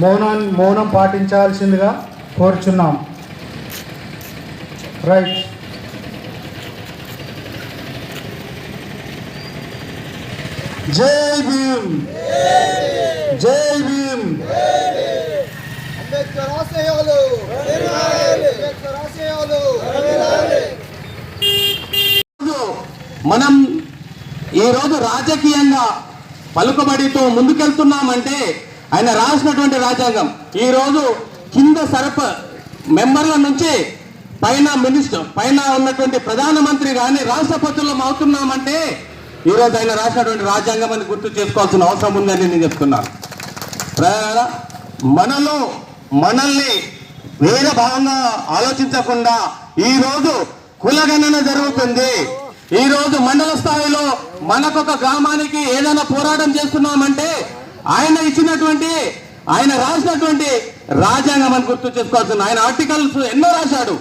మౌనం పాటించాల్సిందిగా కోరుచున్నాం. రైట్. జై భీమ్, జై భీమ్. అంబేద్కర్ ఆశయాలు అంబేద్కర్ ఆశయాలు. మనం ఈరోజు రాజకీయంగా పలుకుబడితో ముందుకెళ్తున్నామంటే ఆయన రాసినటువంటి రాజ్యాంగం. ఈరోజు కింద మెంబర్ల నుంచి పైన ఉన్నటువంటి ప్రధానమంత్రి కానీ రాష్ట్రపతులం అవుతున్నామంటే ఈరోజు ఆయన రాసినటువంటి రాజ్యాంగం అని గుర్తు చేసుకోవాల్సిన అవసరం ఉందని నేను చెప్తున్నాను. మనల్ని వేరే భావంగా ఆలోచించకుండా ఈరోజు కులగణన జరుగుతుంది. ఈరోజు మండల స్థాయిలో మనకొక గ్రామానికి ఏదైనా పోరాటం చేస్తున్నామంటే ఆయన రాసినటువంటి రాజ్యాంగం అని గుర్తు చేసుకోవాల్సింది. ఆయన ఆర్టికల్స్ ఎన్నో రాశాడు,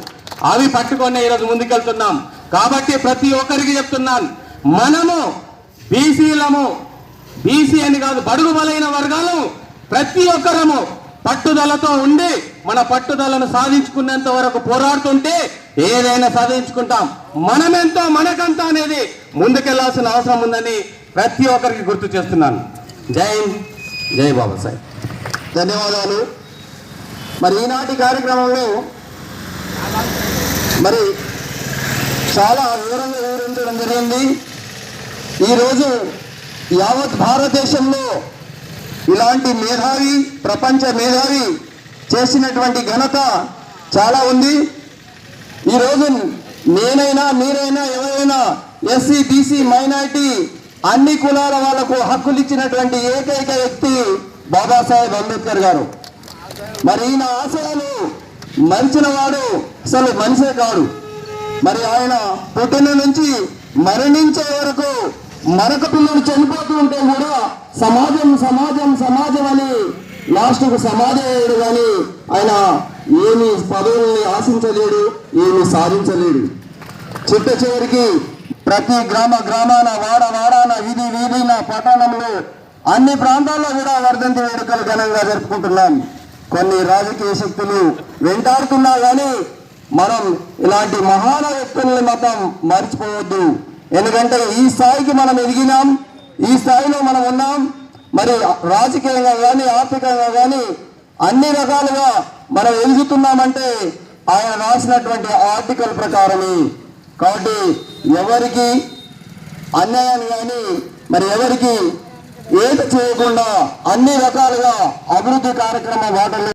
అవి పట్టుకొని ఈరోజు ముందుకెళ్తున్నాం. కాబట్టి ప్రతి ఒక్కరికి చెప్తున్నాను, మనము బీసీలము, బీసీ అని కాదు, బడుగు బలైన వర్గాలు ప్రతి ఒక్కరము పట్టుదలతో ఉండి మన పట్టుదలను సాధించుకునేంత వరకు పోరాడుతుంటే ఏదైనా సాధించుకుంటాం. మనమెంతో మనకంతా అనేది ముందుకెళ్లాల్సిన అవసరం ఉందని ప్రతి ఒక్కరికి గుర్తు చేస్తున్నాను. జై హింద్, జై బాబాసాహెబ్. ధన్యవాదాలు. మరి ఈనాటి కార్యక్రమంలో మరి చాలా వివరంగా వివరించడం జరిగింది. ఈరోజు యావత్ భారతదేశంలో ఇలాంటి మేధావి, ప్రపంచ మేధావి చేసినటువంటి ఘనత చాలా ఉంది. ఈరోజు నేనైనా మీరైనా ఎవరైనా ఎస్సీ, బీసీ, మైనారిటీ అన్ని కులాల వాళ్లకు హక్కులు ఇచ్చినటువంటి ఏకైక వ్యక్తి బాబాసాహెబ్ అంబేద్కర్ గారు. మరి ఈయన ఆశయాలు మరిచిన వాడు అసలు మనిషే కాడు. మరి ఆయన పుట్టిన నుంచి మరణించే వరకు మరొక పిల్లలు చనిపోతూ ఉంటే కూడా సమాజం సమాజం సమాజం అని లాస్ట్కు సమాజమయ్యాడు. కానీ ఆయన ఏమి పదవుల్ని ఆశించలేడు, ఏమి సాధించలేడు. చిట్ట చివరికి ప్రతి గ్రామాన, వాడాన, వీధిన, పట్టణంలో అన్ని ప్రాంతాల్లో కూడా వర్ధంతి వేడుకలు ఘనంగా జరుపుకుంటున్నాం. కొన్ని రాజకీయ శక్తులు వెంటాడుతున్నా కానీ మనం ఇలాంటి మహాన వ్యక్తుల్ని మాత్రం మర్చిపోవద్దు. ఎందుకంటే ఈ స్థాయికి మనం ఎదిగినాం, ఈ స్థాయిలో మనం ఉన్నాం. మరి రాజకీయంగా కానీ ఆర్థికంగా కానీ అన్ని రకాలుగా మనం ఎదుగుతున్నామంటే ఆయన రాసినటువంటి ఆర్టికల్ ప్రకారమే. కాబట్టి ఎవరికి అన్యాయాన్ని కానీ మరి ఎవరికి ఏది చేయకుండా అన్ని రకాలుగా అభివృద్ధి కార్యక్రమ వాటలు